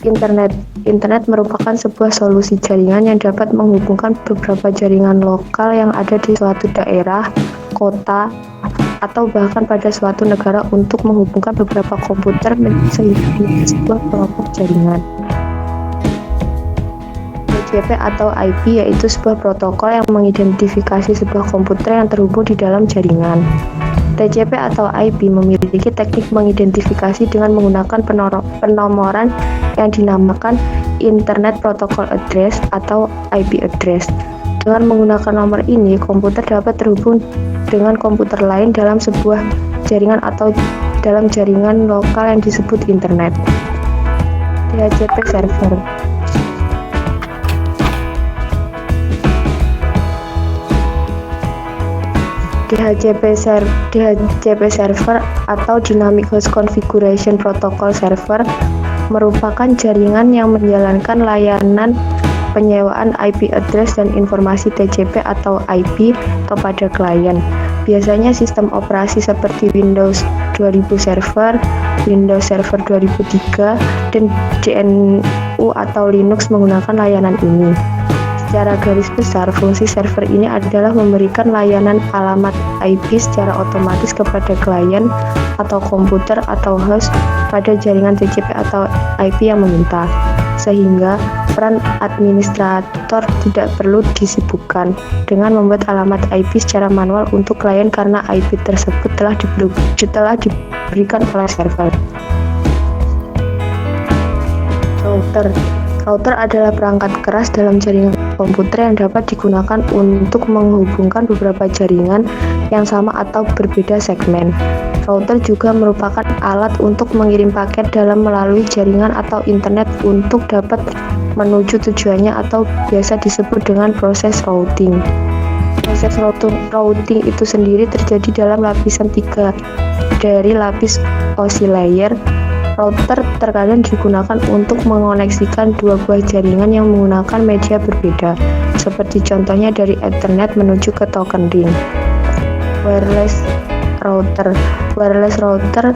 Internet. Internet merupakan sebuah solusi jaringan yang dapat menghubungkan beberapa jaringan lokal yang ada di suatu daerah, kota, atau bahkan pada suatu negara untuk menghubungkan beberapa komputer menjadi sebuah kelompok jaringan. TCP atau IP yaitu sebuah protokol yang mengidentifikasi sebuah komputer yang terhubung di dalam jaringan. TCP atau IP memiliki teknik mengidentifikasi dengan menggunakan penomoran yang dinamakan Internet Protocol Address atau IP address. Dengan menggunakan nomor ini, komputer dapat terhubung dengan komputer lain dalam sebuah jaringan atau dalam jaringan lokal yang disebut internet. DHCP server. DHCP server atau Dynamic Host Configuration Protocol Server merupakan jaringan yang menjalankan layanan penyewaan IP address dan informasi TCP atau IP kepada klien. Biasanya sistem operasi seperti Windows 2000 Server, Windows Server 2003, dan GNU atau Linux menggunakan layanan ini. Secara garis besar, fungsi server ini adalah memberikan layanan alamat IP secara otomatis kepada klien atau komputer atau host pada jaringan TCP atau IP yang meminta, sehingga peran administrator tidak perlu disibukkan dengan membuat alamat IP secara manual untuk klien karena IP tersebut telah diberikan oleh server. Router adalah perangkat keras dalam jaringan komputer yang dapat digunakan untuk menghubungkan beberapa jaringan yang sama atau berbeda segmen. Router juga merupakan alat untuk mengirim paket dalam melalui jaringan atau internet untuk dapat menuju tujuannya atau biasa disebut dengan proses routing. Proses routing itu sendiri terjadi dalam lapisan 3 dari lapis OSI layer. Router terkadang digunakan untuk mengoneksikan dua buah jaringan yang menggunakan media berbeda, seperti contohnya dari Ethernet menuju ke token ring. Wireless router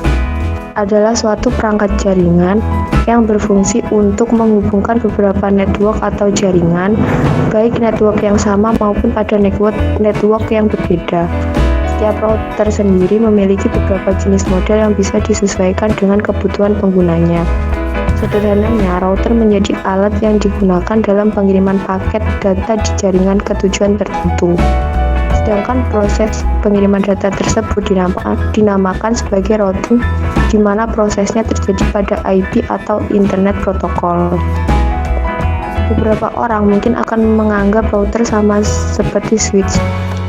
adalah suatu perangkat jaringan yang berfungsi untuk menghubungkan beberapa network atau jaringan, baik network yang sama maupun pada network yang berbeda. Setiap router sendiri memiliki beberapa jenis model yang bisa disesuaikan dengan kebutuhan penggunanya. Sederhananya, router menjadi alat yang digunakan dalam pengiriman paket data di jaringan ke tujuan tertentu. Sedangkan proses pengiriman data tersebut dinamakan sebagai routing, di mana prosesnya terjadi pada IP atau Internet Protocol. Beberapa orang mungkin akan menganggap router sama seperti switch,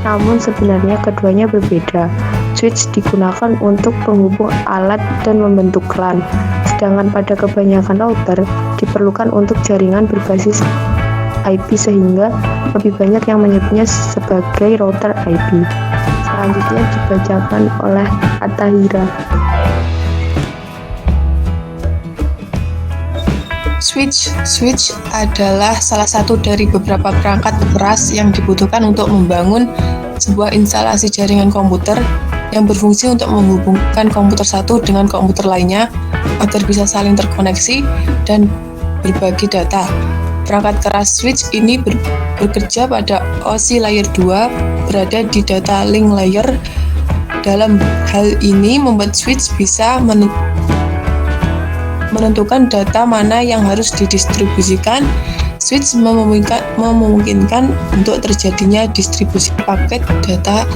namun sebenarnya keduanya berbeda. Switch digunakan untuk penghubung alat dan membentuk LAN, sedangkan pada kebanyakan router diperlukan untuk jaringan berbasis IP sehingga lebih banyak yang menyebutnya sebagai router IP. Selanjutnya dibacakan oleh Atahira. Switch adalah salah satu dari beberapa perangkat keras yang dibutuhkan untuk membangun sebuah instalasi jaringan komputer yang berfungsi untuk menghubungkan komputer satu dengan komputer lainnya agar bisa saling terkoneksi dan berbagi data. Perangkat keras switch ini bekerja pada OSI layer 2 berada di data link layer. Dalam hal ini membuat switch bisa menentukan data mana yang harus didistribusikan. Switch memungkinkan untuk terjadinya distribusi paket data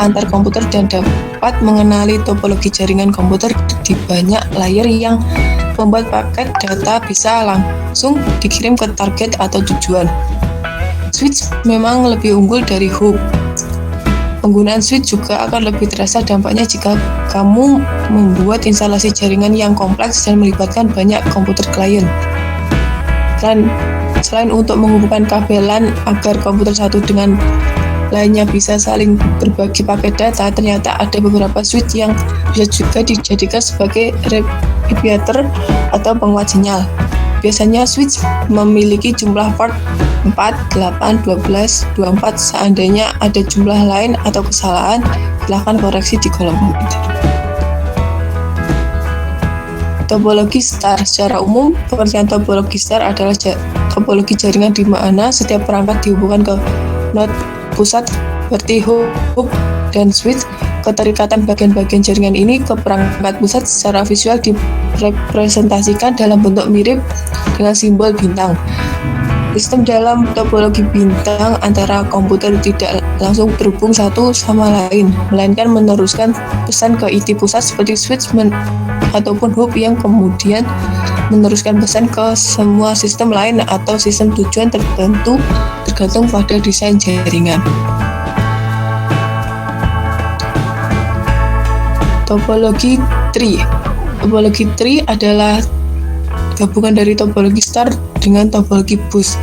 antar komputer dan dapat mengenali topologi jaringan komputer di banyak layer yang membuat paket data bisa langsung dikirim ke target atau tujuan. Switch memang lebih unggul dari hub. Penggunaan switch juga akan lebih terasa dampaknya jika kamu membuat instalasi jaringan yang kompleks dan melibatkan banyak komputer klien. Selain untuk menghubungkan kabelan agar komputer satu dengan lainnya bisa saling berbagi paket data, ternyata ada beberapa switch yang bisa juga dijadikan sebagai replicator atau penguat sinyal. Biasanya switch memiliki jumlah port 4, 8, 12, 24. Seandainya ada jumlah lain atau kesalahan, silakan koreksi di kolom komentar. Topologi star. Secara umum, pengertian topologi star adalah topologi jaringan di mana setiap perangkat dihubungkan ke node pusat seperti hub dan switch. Keterikatan bagian-bagian jaringan ini ke perangkat pusat secara visual direpresentasikan dalam bentuk mirip dengan simbol bintang. Sistem dalam topologi bintang antara komputer tidak langsung berhubung satu sama lain, melainkan meneruskan pesan ke inti pusat seperti switch ataupun hub yang kemudian meneruskan pesan ke semua sistem lain atau sistem tujuan tertentu tergantung pada desain jaringan. Topologi tree. Topologi tree adalah gabungan dari topologi star dengan topologi bus.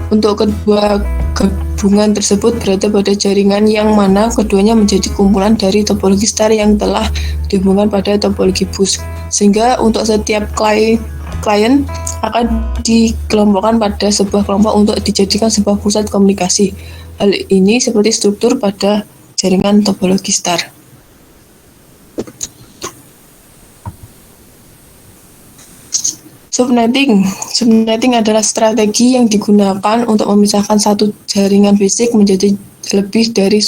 Untuk kedua gabungan tersebut berada pada jaringan yang mana keduanya menjadi kumpulan dari topologi star yang telah dihubungkan pada topologi bus. Sehingga untuk setiap klien akan dikelompokkan pada sebuah kelompok untuk dijadikan sebuah pusat komunikasi. Hal ini seperti struktur pada jaringan topologi star. Subnetting adalah strategi yang digunakan untuk memisahkan satu jaringan fisik menjadi lebih dari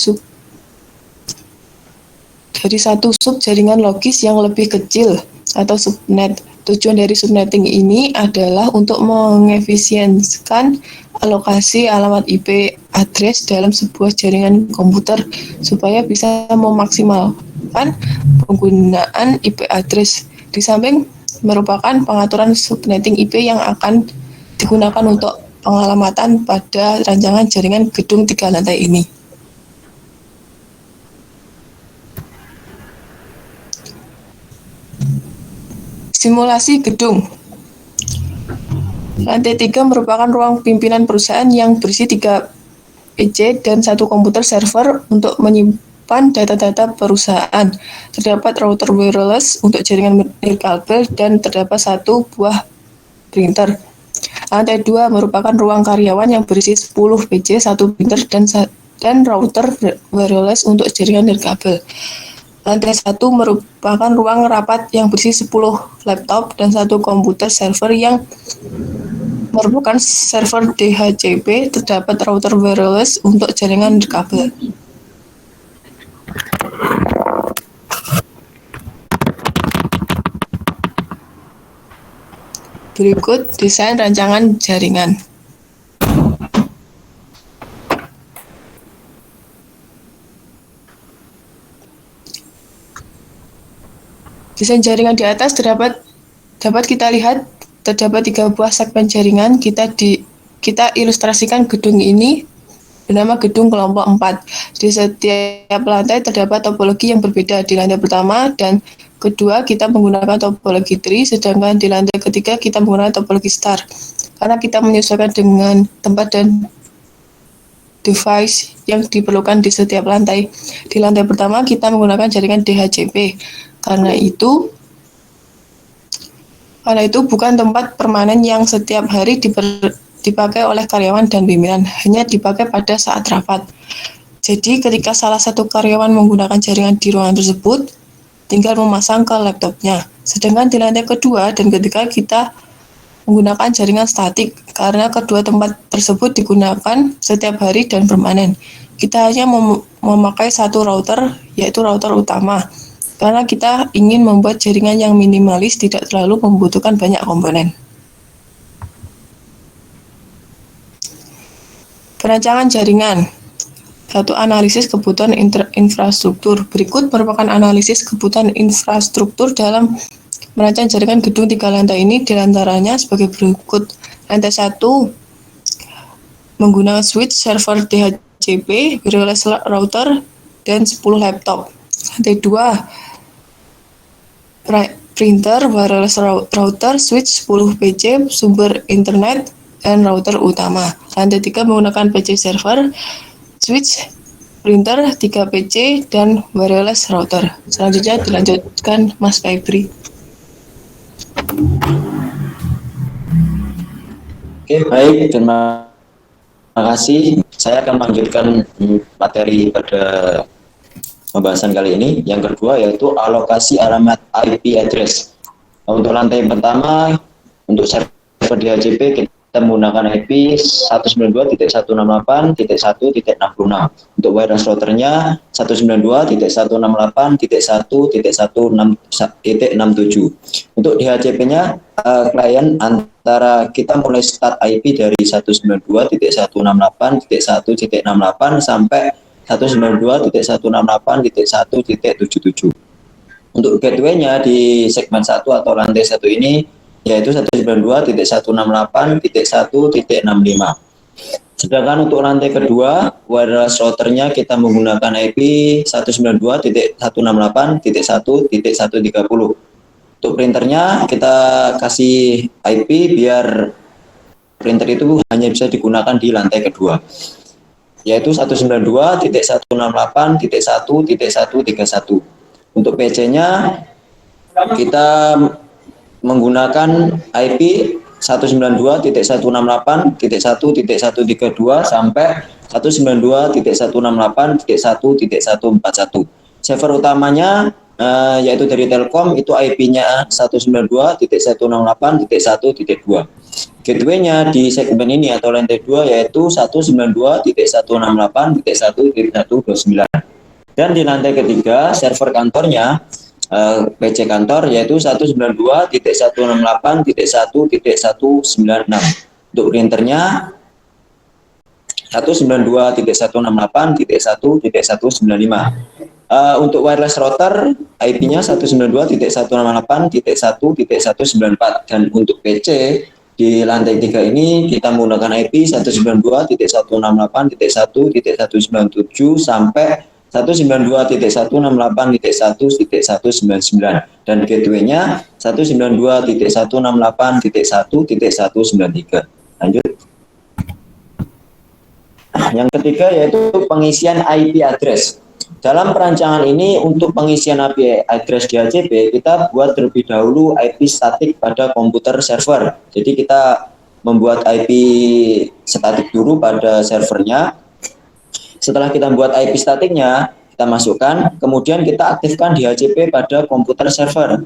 satu sub jaringan logis yang lebih kecil atau subnet. Tujuan dari subnetting ini adalah untuk mengefisienkan alokasi alamat IP address dalam sebuah jaringan komputer supaya bisa memaksimalkan penggunaan IP address. Di samping merupakan pengaturan subnetting IP yang akan digunakan untuk pengalamatan pada rancangan jaringan gedung 3 lantai ini. Simulasi gedung. Lantai 3 merupakan ruang pimpinan perusahaan yang berisi 3 PC dan 1 komputer server untuk menyimpan data-data perusahaan. Terdapat router wireless untuk jaringan nirkabel dan terdapat 1 buah printer. Lantai 2 merupakan ruang karyawan yang berisi 10 PC, 1 printer, dan router wireless untuk jaringan nirkabel. Lantai 1 merupakan ruang rapat yang berisi 10 laptop dan 1 komputer server yang merupakan server DHCP. Terdapat router wireless untuk jaringan nirkabel. Berikut desain rancangan jaringan. Desain jaringan di atas dapat kita lihat terdapat 3 buah segmen jaringan. Kita ilustrasikan gedung ini bernama gedung kelompok 4. Di setiap lantai terdapat topologi yang berbeda. Di lantai pertama dan kedua kita menggunakan topologi tree, sedangkan di lantai ketiga kita menggunakan topologi star. Karena kita menyesuaikan dengan tempat dan device yang diperlukan di setiap lantai. Di lantai pertama kita menggunakan jaringan DHCP. Karena itu bukan tempat permanen yang setiap hari dipakai oleh karyawan dan pimpinan, hanya dipakai pada saat rapat. Jadi ketika salah satu karyawan menggunakan jaringan di ruangan tersebut, tinggal memasang ke laptopnya. Sedangkan di lantai kedua dan ketiga kita menggunakan jaringan statik, karena kedua tempat tersebut digunakan setiap hari dan permanen. Kita hanya memakai 1 router, yaitu router utama. Karena kita ingin membuat jaringan yang minimalis, tidak terlalu membutuhkan banyak komponen. Perancangan jaringan. 1. Analisis kebutuhan infrastruktur. Berikut merupakan analisis kebutuhan infrastruktur dalam merancang jaringan gedung 3 lantai ini, diantaranya sebagai berikut. Lantai 1 menggunakan switch, server DHCP, wireless router, dan 10 laptop. Lantai 2 printer, wireless router, switch, 10 PC, sumber internet, dan router utama. Lantai 3 menggunakan PC server, switch, printer, 3 PC, dan wireless router. Selanjutnya dilanjutkan Mas Febri. Oke, baik. Terima kasih. Saya akan melanjutkan materi pada pembahasan kali ini. Yang kedua yaitu alokasi alamat IP address. Untuk lantai pertama, untuk server DHCP kita menggunakan IP 192.168.1.66. Untuk wireless routernya 192.168.1.1.6.67. Untuk DHCP-nya klien antara kita mulai start IP dari 192.168.1.68 sampai 192.168.1.77. Untuk gateway-nya di segmen 1 atau lantai 1 ini yaitu 192.168.1.65. Sedangkan untuk lantai kedua, wireless routernya kita menggunakan IP 192.168.1.130. Untuk printernya kita kasih IP biar printer itu hanya bisa digunakan di lantai kedua, yaitu 192.168.1.131. Untuk PC-nya kita menggunakan IP 192.168.1.132 sampai 192.168.1.141. Server utamanya yaitu dari Telkom, itu IP-nya 192.168.1.2. Gateway-nya di segmen ini atau lantai 2 yaitu 192.168.1.129. Dan di lantai ketiga, server kantornya PC kantor yaitu 192.168.1.196. Untuk printernya 192.168.1.195. Untuk wireless router IP-nya 192.168.1.194. Dan untuk PC di lantai 3 ini kita menggunakan IP 192.168.1.197 sampai 192.168.1.199 dan gateway-nya 192.168.1.193. Lanjut. Yang ketiga yaitu pengisian IP address. Dalam perancangan ini untuk pengisian IP address DHCP kita buat terlebih dahulu IP statik pada komputer server. Jadi kita membuat IP statik dulu pada servernya. Setelah kita buat IP statiknya, kita masukkan, kemudian kita aktifkan DHCP pada komputer server.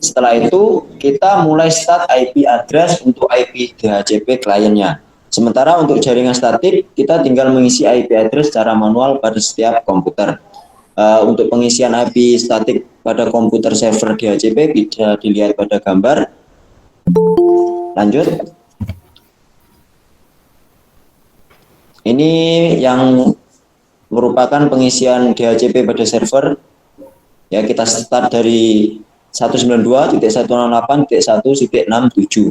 Setelah itu, kita mulai start IP address untuk IP DHCP kliennya. Sementara untuk jaringan statik, kita tinggal mengisi IP address secara manual pada setiap komputer. Untuk pengisian IP statik pada komputer server DHCP bisa dilihat pada gambar. Lanjut. Ini yang merupakan pengisian DHCP pada server. Ya, kita start dari 192.168.1.67.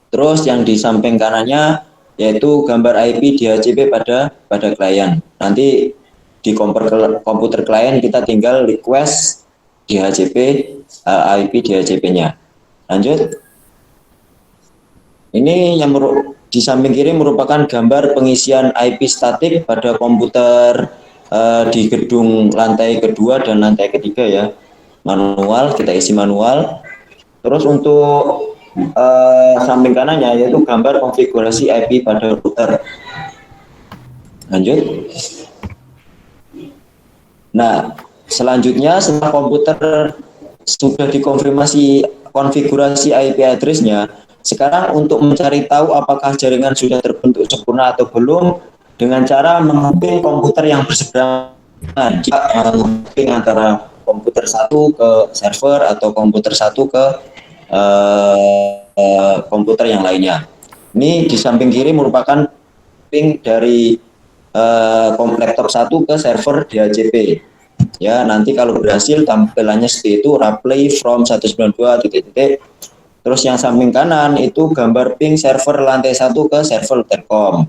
Terus yang di samping kanannya yaitu gambar IP DHCP pada klien. Nanti di komputer klien kita tinggal request DHCP IP DHCP-nya. Lanjut. Ini yang di samping kiri merupakan gambar pengisian IP statik pada komputer di gedung lantai kedua dan lantai ketiga ya. Manual, kita isi manual. Terus untuk samping kanannya yaitu gambar konfigurasi IP pada router. Lanjut. Nah, selanjutnya setelah komputer sudah dikonfirmasi konfigurasi IP address-nya, sekarang untuk mencari tahu apakah jaringan sudah terbentuk sempurna atau belum dengan cara memapping komputer yang berseberangan. Jika memapping antara komputer satu ke server atau komputer satu ke komputer yang lainnya. Ini di samping kiri merupakan ping dari laptop satu ke server DHCP. Ya, nanti kalau berhasil tampilannya seperti itu, replay from 192. Terus yang samping kanan itu gambar ping server lantai 1 ke server Telkom.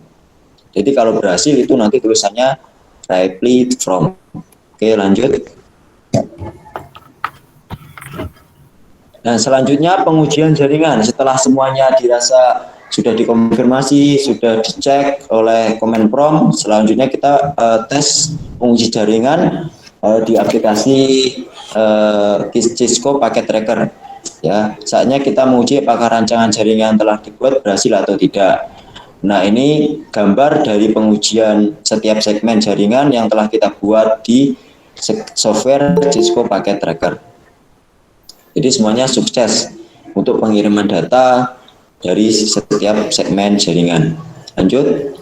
Jadi kalau berhasil itu nanti tulisannya replay from. Oke, lanjut. Nah, selanjutnya pengujian jaringan. Setelah semuanya dirasa sudah dikonfirmasi, sudah dicek oleh Kemenprom, selanjutnya kita tes penguji jaringan di aplikasi Cisco Packet Tracker. Ya, saatnya kita menguji apakah rancangan jaringan telah dibuat berhasil atau tidak. Nah, ini gambar dari pengujian setiap segmen jaringan yang telah kita buat di software Cisco Packet Tracker. Jadi semuanya sukses untuk pengiriman data dari setiap segmen jaringan. Lanjut.